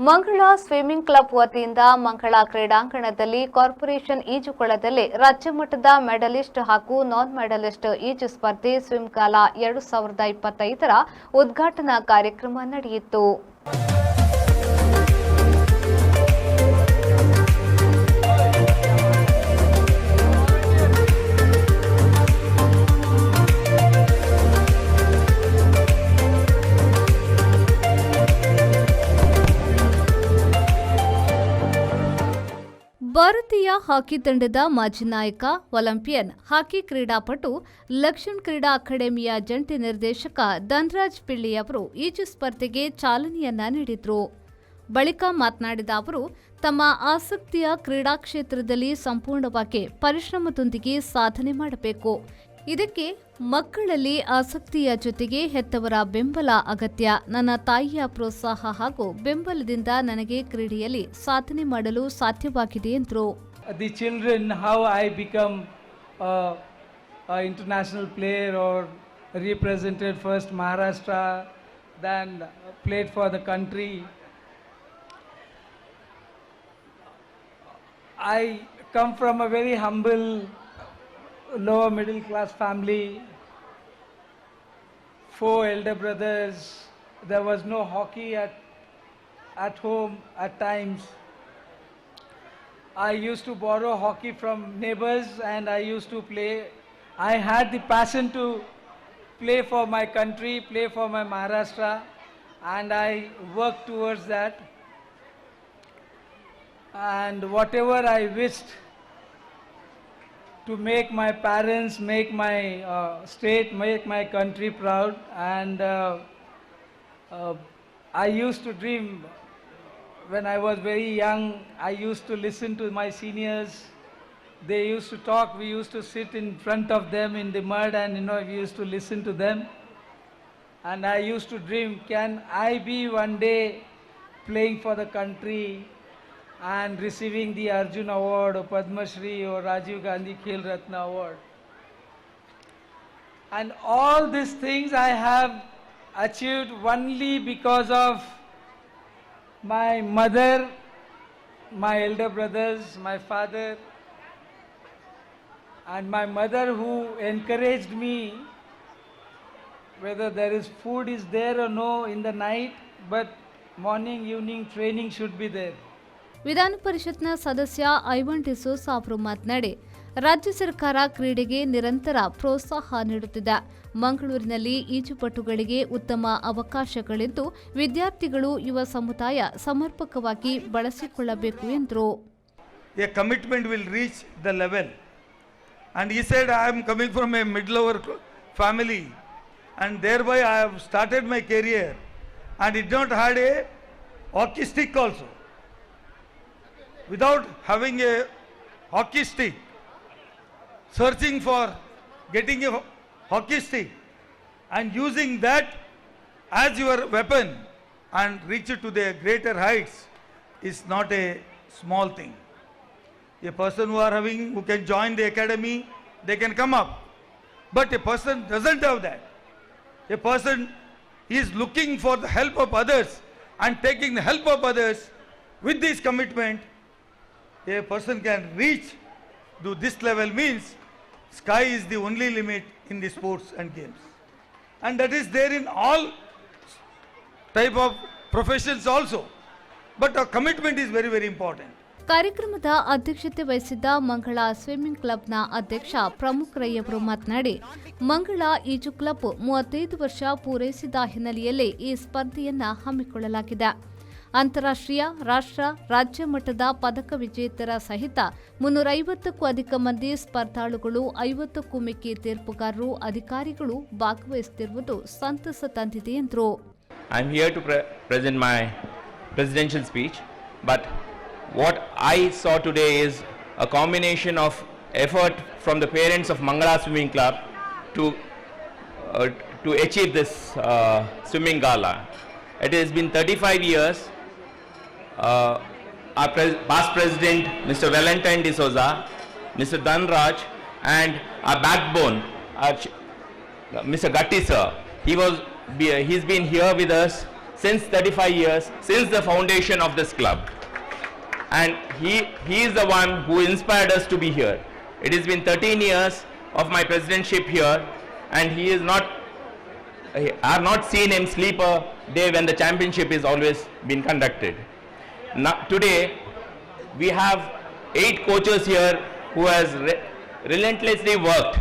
ಮಂಗಳ swimming club ವತಿಯಿಂದ ಮಂಗಳ ಕ್ರೀಡಾಂಗಣದಲ್ಲಿ ಕಾರ್ಪೊರೇಷನ್ ಈಜುಕೊಳದಲ್ಲಿ ರಾಜ್ಯ ಮಟ್ಟದ ಮೆಡಲಿಸ್ಟ್ ಹಾಗೂ ನಾನ್ ಮೆಡಲಿಸ್ಟ್ ಈಜು ಸ್ಪರ್ಧೆ ಸ್ವಿಮ್ ಗಾಲಾ 2025ರ ಉದ್ಘಾಟನಾ ಕಾರ್ಯಕ್ರಮ ನಡೆಯಿತು. ಭಾರತೀಯ ಹಾಕಿ ತಂಡದ ಮಾಜಿ ನಾಯಕ, ಒಲಿಂಪಿಯನ್, ಹಾಕಿ ಕ್ರೀಡಾಪಟು, ಲಕ್ಷ್ಮಣ್ ಕ್ರೀಡಾ ಅಕಾಡೆಮಿಯ ಜಂಟಿ ನಿರ್ದೇಶಕ ಧನ್ರಾಜ್ ಪಿಳ್ಳಿ ಅವರು ಈಜು ಸ್ಪರ್ಧೆಗೆ ಚಾಲನೆಯನ್ನ ನೀಡಿದರು. ಬಳಿಕ ಮಾತನಾಡಿದ ಅವರು, ತಮ್ಮ ಆಸಕ್ತಿಯ ಕ್ರೀಡಾ ಕ್ಷೇತ್ರದಲ್ಲಿ ಸಂಪೂರ್ಣವಾಗಿ ಪರಿಶ್ರಮದೊಂದಿಗೆ ಸಾಧನೆ ಮಾಡಬೇಕು. ಇದಕ್ಕೆ ಮಕ್ಕಳಲ್ಲಿ ಆಸಕ್ತಿಯ ಜೊತೆಗೆ ಹೆತ್ತವರ ಬೆಂಬಲ ಅಗತ್ಯ. ನನ್ನ ತಾಯಿಯ ಪ್ರೋತ್ಸಾಹ ಹಾಗೂ ಬೆಂಬಲದಿಂದ ನನಗೆ ಕ್ರೀಡೆಯಲ್ಲಿ ಸಾಧನೆ ಮಾಡಲು ಸಾಧ್ಯವಾಗಿದೆ ಎಂದರು. The children, how I become a international player or represented first Maharashtra, then played for the country. I come from a very humble lower middle class family, 4 elder brothers. There was no hockey at home at times. I used to borrow hockey from neighbors and I used to play. I had the passion to play for my country, play for my Maharashtra, and I worked towards that. And whatever I wished to make my parents, make my state, make my country proud. And I used to dream when I was very young. I used to listen to my seniors. They used to talk. We used to sit in front of them in the mud and we used to listen to them. And I used to dream, can I be one day playing for the country and receiving the Arjuna Award or Padma Shri or Rajiv Gandhi Khel Ratna Award. And all these things I have achieved only because of my mother, my elder brothers, my father, and my mother who encouraged me, whether there is food is there or no in the night, but morning, evening training should be there. ವಿಧಾನ ಪರಿಷತ್ನ ಸದಸ್ಯ ಐವನ್ ಡಿಸೋಸ ಅವರು ಮಾತನಾಡಿ, ರಾಜ್ಯ ಸರ್ಕಾರ ಕ್ರೀಡೆಗೆ ನಿರಂತರ ಪ್ರೋತ್ಸಾಹ ನೀಡುತ್ತಿದೆ. ಮಂಗಳೂರಿನಲ್ಲಿ ಈಜುಪಟುಗಳಿಗೆ ಉತ್ತಮ ಅವಕಾಶಗಳಿದ್ದು ವಿದ್ಯಾರ್ಥಿಗಳು ಯುವ ಸಮುದಾಯ ಸಮರ್ಪಕವಾಗಿ ಬಳಸಿಕೊಳ್ಳಬೇಕು ಎಂದರು. A commitment will reach the level, and he said, I am coming from a mid-lower family and thereby I have started my career and did not had a hockey stick also. Without having a hockey stick, searching for getting a hockey stick and using that as your weapon and reach it to the greater heights is not a small thing. A person who can join the academy, they can come up. But a person doesn't have that. A person is looking for the help of others and taking the help of others. With this commitment, a person can reach to this level, means sky is the only limit in the sports and games, and that is there in all type of professions also, but our commitment is very, very important. ಕಾರ್ಯಕ್ರಮದ ಅಧ್ಯಕ್ಷತೆ ವಹಿಸಿದ್ದ ಮಂಗಳ swimming ಕ್ಲಬ್ನ ಅಧ್ಯಕ್ಷ ಪ್ರಮುಖ್ ರೈ ಅವರು ಮಾತನಾಡಿ, ಮಂಗಳ ಈಜು ಕ್ಲಬ್ 35 ವರ್ಷ ಪೂರೈಸಿದ ಹಿನ್ನೆಲೆಯಲ್ಲಿ ಈ ಸ್ಪರ್ಧೆಯನ್ನ ಹಮ್ಮಿಕೊಳ್ಳಲಾಗಿದೆ. ಅಂತಾರಾಷ್ಟ್ರೀಯ, ರಾಷ್ಟ್ರ, ರಾಜ್ಯ ಮಟ್ಟದ ಪದಕ ವಿಜೇತರ ಸಹಿತ 350ಕ್ಕೂ ಅಧಿಕ ಮಂದಿ ಸ್ಪರ್ಧಾಳುಗಳು, 50ಕ್ಕೂ ಮಿಕ್ಕಿ ತೀರ್ಪುಗಾರರು, ಅಧಿಕಾರಿಗಳು ಭಾಗವಹಿಸುತ್ತಿರುವುದು ಸಂತಸ ತಂದಿದೆ ಎಂದರು. I am here to present my presidential speech, but what I saw today is a combination of effort from the parents of Mangala Swimming Club to achieve this swimming gala. It has been 35 years. Our past president, Mr. Valentine D'Souza, Mr. Dhanraj, and our backbone, Mr. Gatti sir. He's been here with us since 35 years, since the foundation of this club. And he is the one who inspired us to be here. It has been 13 years of my presidentship here, and I have not seen him sleep a day when the championship is always been conducted. Now, today, we have 8 coaches here who has relentlessly worked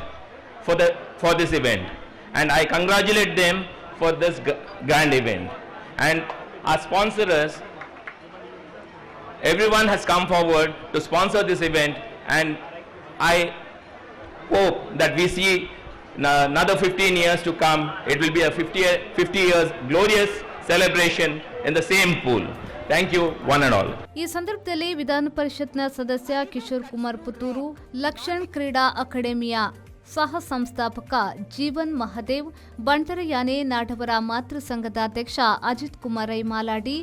for this event, and I congratulate them for this grand event. And our sponsors, everyone has come forward to sponsor this event, and I hope that we see another 15 years to come. It will be a 50 years glorious celebration in the same pool. Thank you, one and all. ಈ ಸಂದರ್ಭದಲ್ಲಿ ವಿಧಾನ ಪರಿಷತ್ನ ಸದಸ್ಯ ಕಿಶೋರ್ ಕುಮಾರ್ ಪುತ್ತೂರು, ಲಕ್ಷಣ್ ಕ್ರೀಡಾ ಅಕಾಡೆಮಿಯ ಸಹ ಸಂಸ್ಥಾಪಕ ಜೀವನ್ ಮಹದೇವ್, ಬಂಟರಯಾನೆ ನಾಡವರ ಮಾತೃ ಸಂಘದ ಅಧ್ಯಕ್ಷ ಅಜಿತ್ ಕುಮಾರ್ ರೈ ಮಾಲಾಡಿ,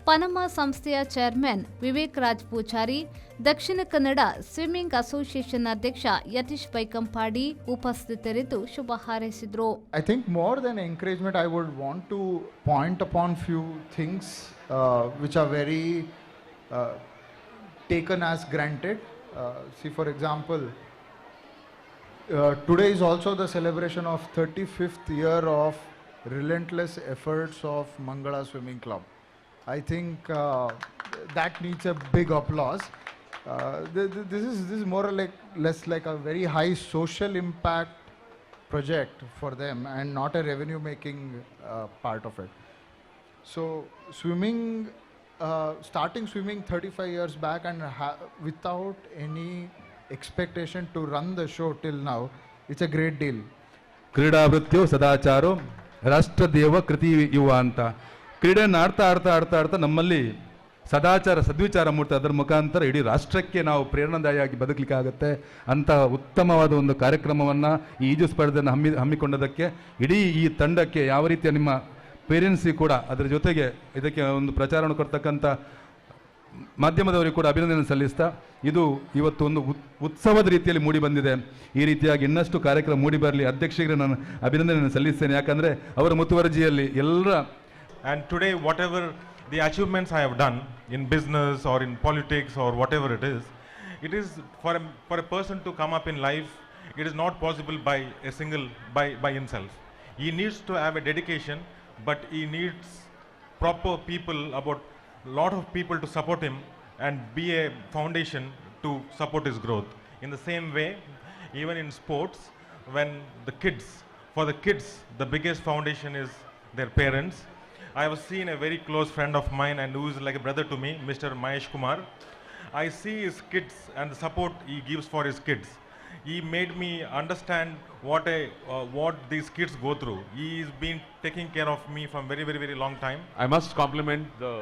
ಪನಮಾ ಸಂಸ್ಥೆಯ chairman Vivek Raj Poojary, Dakshina Kannada swimming association ಅಧ್ಯಕ್ಷ ಯತೀಶ್ ಬೈಕಂಪಾಡಿ ಉಪಸ್ಥಿತರಿದ್ದು ಶುಭ ಹಾರೈಸಿದರು. I think more than encouragement, I would want to point upon few things which are very taken as granted. See, for example, today is also the celebration of 35th year of relentless efforts of Mangala Swimming Club. I think that needs a big applause. This is more or less like a very high social impact project for them and not a revenue making part of it. So swimming, starting swimming 35 years back and without any expectation to run the show till now, it's a great deal. ಕ್ರೀಡಾವೃತ್ತಿಯು ಸದಾಚಾರೋ ರಾಷ್ಟ್ರದೇವ ಕೃತಿ ಯುವ ಅಂತ ಕ್ರೀಡೆಯನ್ನು ಆಡ್ತಾ ನಮ್ಮಲ್ಲಿ ಸದಾಚಾರ ಸದ್ವಿಚಾರ ಮೂಡ್ತಾ ಅದರ ಮುಖಾಂತರ ಇಡೀ ರಾಷ್ಟ್ರಕ್ಕೆ ನಾವು ಪ್ರೇರಣಾದಾಯಿಯಾಗಿ ಬದುಕಲಿಕ್ಕೆ ಆಗುತ್ತೆ ಅಂತ ಉತ್ತಮವಾದ ಒಂದು ಕಾರ್ಯಕ್ರಮವನ್ನು ಈ ಈಜು ಸ್ಪರ್ಧೆಯನ್ನು ಹಮ್ಮಿಕೊಂಡದಕ್ಕೆ ಇಡೀ ಈ ತಂಡಕ್ಕೆ ಯಾವ ರೀತಿಯ ನಿಮ್ಮ ಪೇರೆಂಟ್ಸಿಗೆ ಕೂಡ ಅದರ ಜೊತೆಗೆ ಇದಕ್ಕೆ ಒಂದು ಪ್ರಚಾರವನ್ನು ಕೊಡ್ತಕ್ಕಂಥ ಮಾಧ್ಯಮದವರಿಗೆ ಕೂಡ ಅಭಿನಂದನೆ ಸಲ್ಲಿಸ್ತಾ ಇದು ಇವತ್ತು ಒಂದು ಉತ್ಸವದ ರೀತಿಯಲ್ಲಿ ಮೂಡಿ ಬಂದಿದೆ. ಈ ರೀತಿಯಾಗಿ ಇನ್ನಷ್ಟು ಕಾರ್ಯಕ್ರಮ ಮೂಡಿ ಬರಲಿ. ಅಧ್ಯಕ್ಷರಿಗೆ ನಾನು ಅಭಿನಂದನೆಯನ್ನು ಸಲ್ಲಿಸ್ತೇನೆ, ಯಾಕಂದರೆ ಅವರ ಮುತುವರ್ಜಿಯಲ್ಲಿ ಎಲ್ಲರ. And today, whatever the achievements I have done in business or in politics or whatever it is for a person to come up in life, it is not possible by himself. He needs to have a dedication, but he needs proper people, about lot of people to support him and be a foundation to support his growth. In the same way, even in sports, when for the kids, the biggest foundation is their parents. I have seen a very close friend of mine and who is like a brother to me, Mr. Mahesh Kumar. I see his kids and the support he gives for his kids. He made me understand what these kids go through. He's been taking care of me from very, very, very long time. I must compliment the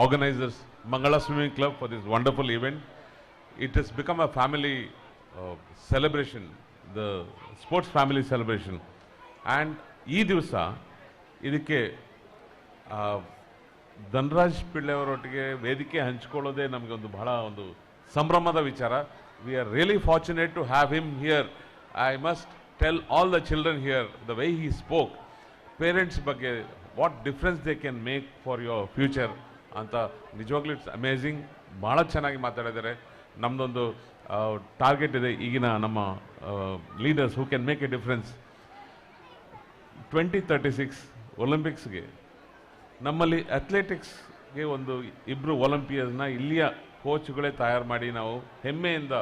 organizers, Mangala Swimming Club, for this wonderful event. It has become a family celebration, the sports family celebration. And ee divasa idikke Dhanraj Pillai ಅವರೊಟ್ಟಿಗೆ ವೇದಿಕೆ ಹಂಚಿಕೊಳ್ಳೋದೇ ನಮಗೆ ಒಂದು ಬಹಳ ಒಂದು ಸಂಭ್ರಮದ ವಿಚಾರ. We are really fortunate to have him here. I must tell all the children here the way he spoke, parents ಬಗ್ಗೆ what difference they can make for your future ಅಂತ. ನಿಜವಾಗ್ಲೂ ಇಟ್ಸ್ ಅಮೇಝಿಂಗ್. ಭಾಳ ಚೆನ್ನಾಗಿ ಮಾತಾಡಿದ್ದಾರೆ. ನಮ್ಮದೊಂದು ಟಾರ್ಗೆಟ್ ಇದೆ ಈಗಿನ ನಮ್ಮ leaders who can make A difference. 2036 ಒಲಿಂಪಿಕ್ಸ್ಗೆ ನಮ್ಮಲ್ಲಿ ಅಥ್ಲೆಟಿಕ್ಸ್ಗೆ ಒಂದು 2 ಒಲಿಂಪಿಯನ್ಸ್ನ ಇಲ್ಲಿಯ ಕೋಚ್ಗಳೇ ತಯಾರು ಮಾಡಿ ನಾವು ಹೆಮ್ಮೆಯಿಂದ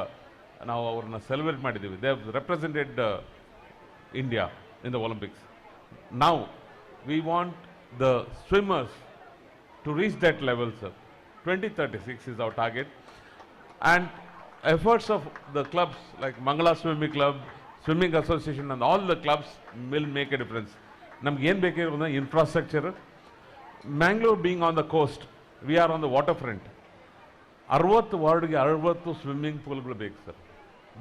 ನಾವು ಅವ್ರನ್ನ ಸೆಲೆಬ್ರೇಟ್ ಮಾಡಿದ್ದೀವಿ. They have represented India in the Olympics. Now we want the swimmers to reach that level, sir. 2036 is our target, and efforts of the clubs like Mangala Swimming Club, Swimming Association and all the clubs will make a difference. ನಮ್ಗೆ ಏನು ಬೇಕಿರೋದು infrastructure. Mangaluru being on the coast, we are on the waterfront. 60 ವಾರ್ಡ್ಗೆ 60 swimming ಪೂಲ್ಗಳು ಬೇಕು, sir.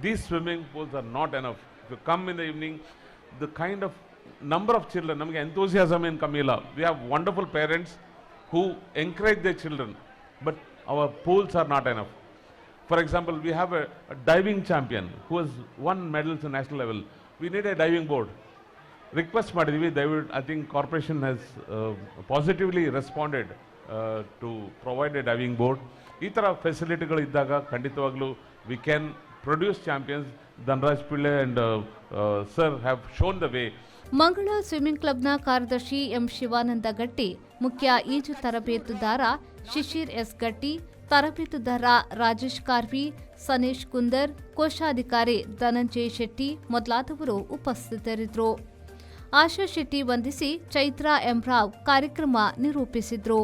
These swimming pools are not enough. If you come in the evening, the kind of number of children, ನಮಗೆ enthusiasm ಏನು ಕಮ್ಮಿ ಇಲ್ಲ. We have wonderful parents who encourage their children, but our pools are not enough. For example, we have a diving champion who has won medals at national level. We need a diving board. Request ಮಾಡಿದ್ವಿ. ದಯವಿಟ್ಟು I think corporation has positively responded to provide a diving board. ಈ ಥರ ಫೆಸಿಲಿಟಿಗಳಿದ್ದಾಗ ಖಂಡಿತವಾಗ್ಲೂ we can produce champions. Dhanraj Pillay and sir have shown the way. Mangala swimming ಕ್ಲಬ್ನ ಕಾರ್ಯದರ್ಶಿ M Shivananda ಗಟ್ಟಿ, ಮುಖ್ಯ ಈಜು ತರಬೇತುದಾರ ಶಿಶಿರ್ ಎಸ್ ಗಟ್ಟಿ, ತರಬೇತುದಾರ ರಾಜೇಶ್ ಕಾರ್ವಿ, ಸನೇಶ್ ಕುಂದರ್, ಕೋಶಾಧಿಕಾರಿ ಧನಂಜಯ ಶೆಟ್ಟಿ ಮೊದಲಾದವರು ಉಪಸ್ಥಿತರಿದ್ದರು. ಆಶಾ ಶೆಟ್ಟಿ ವಂದಿಸಿ ಚೈತ್ರಾ ಎಂ ರಾವ್ ಕಾರ್ಯಕ್ರಮ ನಿರೂಪಿಸಿದ್ರು.